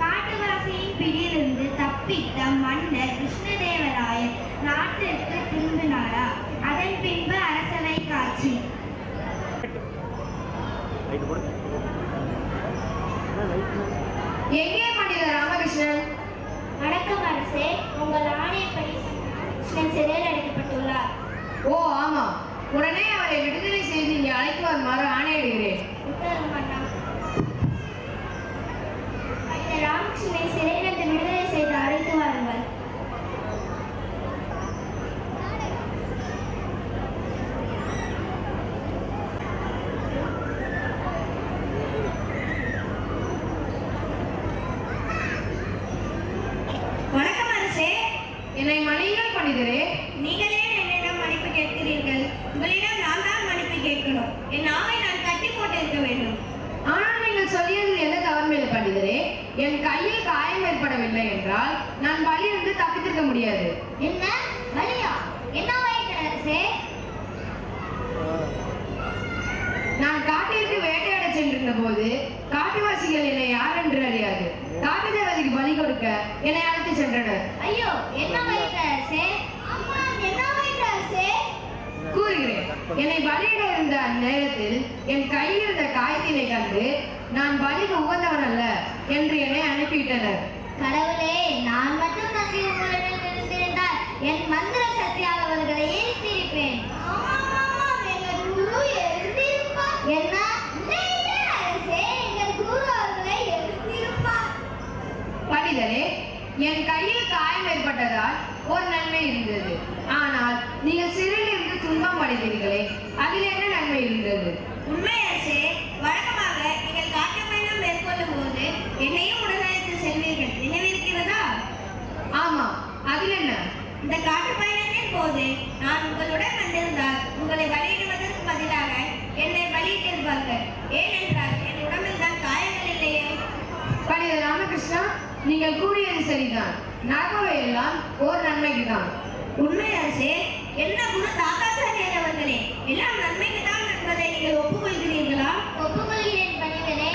காட்டுவாசியின் பிடியிலிருந்து தப்பித்த மன்னர் கிருஷ்ணதேவராயர் நாட்டிற்கு திரும்பினாரா? அதன் பின்பு அரசவை காட்சி. எங்கே மனிதர் ராமகிருஷ்ணன்? வணக்கம் அரசே, உங்கள் ஆணையப்படி கிருஷ்ணன் சிறையில் அடைக்கப்பட்டுள்ளார். ஓ ஆமா, உடனே அவரை விடுதலை செய்து இங்கே அழைத்து வருமாறு ஆணையிடுகிறேன். உத்தரவு அண்ணா. ராமகிருஷ்ணனை சிறையிலிருந்து விடுதலை செய்து அழைத்து வாருங்கள். வணக்கம் அரசே. என்னை மன்னியுங்கள் பண்டிதரே. நீங்களே என்னிடம் மன்னிப்பு கேட்கிறீர்கள். உங்களிடம் நான் தான் மன்னிப்பு கேட்கணும். என் நாவை நான் கட்டி போட்டு இருக்க வேண்டும். ஆனால் நீங்கள் சொல்லியதில் என்ன தவறுமில்லை பண்டிதரே. என் கையில் காயம் ஏற்படவில்லை என்றால் நான் பலியிருந்து தப்பித்திருக்க முடியாது. என்ன வலியா? என்னவாயிற்று அரசே? நான் காட்டிற்கு வேட்டையாட சென்றிருந்த போது காட்டுவாசிகள் என்னை யார் என்று அறியாது காட்டு தேவதைக்கு பலி கொடுக்க என்னை அழைத்து சென்றனர். ஐயோ, என்னவாயிற்று அரசே? அம்மா, என்னவாயிற்று அரசே? கூறுகிறேன். என்னை பலியிட இருந்த அந்நேரத்தில் என் கையில் இருந்த காயத்தினை கண்டு நான் பலிக்கு உகந்தவன் அல்ல என்று என்னை அனுப்பிவிட்டனர். கடவுளே, நான் மட்டும் தங்கி உங்களுடன் இருந்திருந்தால் என் மந்திர சக்தியால் அவர்களை எரித்திருப்பேன். என்ன அரசே, எங்கள் குரு அவர்களை எரித்திருப்பார். பண்டிதரே, என் கையில் காயம் ஏற்பட்டதால் ஒரு நன்மை இருந்தது. ஆனால் நீங்கள் சிறையிலிருந்து துன்பம் அடைந்தீர்களே, அதில் என்ன நன்மை இருந்தது? உண்மை அரசே, வழக்கமாக நீங்கள் காட்டு பயணம் மேற்கொள்ளும் போது என்னையும் உடனழைத்து செல்வீர்கள், நினைவிருக்கிறதா? ஆமா, அதில் என்ன? இந்த காட்டு பயணத்தின் போது நான் உங்களுடன் வந்திருந்தால் உங்களை பலியிடுவதற்கு பதிலாக என்னை பலியிட்டிருப்பார்கள். ஏனென்றால் என் உடம்பில் தான் காயங்கள் இல்லையே. பண்டிதர் ராமகிருஷ்ணா, நீங்கள் கூறியது சரிதான். நடப்பவை எல்லாம் ஒரு நன்மைக்கு தான். உண்மை அரசே. என்ன குரு தாத்தாச்சாரியார் அவர்களே, எல்லாம் நன்மைக்கு தான் என்பதை நீங்கள் ஒப்புக்கொள்கிறீர்களா? ஒப்புக்கொள்கிறேன் பண்டிதரே.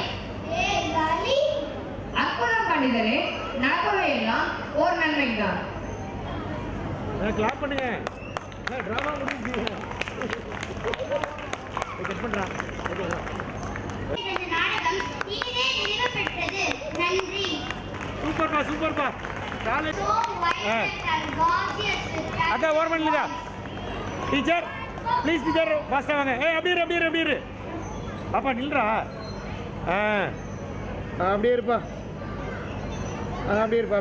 அற்புதம் பண்டிதரே, நடப்பவை எல்லாம் ஒரு நன்மைக்கு தான். கிளாப் பண்ணுங்க. டிராமா முடிஞ்சு கட் பண்றான். இந்த நாடகம் இனிதே நிறைவு பெற்றது. நன்றி. சூப்பர்ப்பா சூப்பர்ப்பா. காலேஜ் அக்கா ஓவர் பண்ணலடா. டீச்சர் ப்ளீஸ் டீச்சர் ஃபாஸ்டா வாங்க. அப்படியே இரு. பாப்பா நில்றா. அப்படியே இருப்பா. அப்படியே இருப்பா.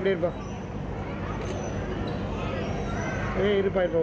இருப்பா இருப்பா.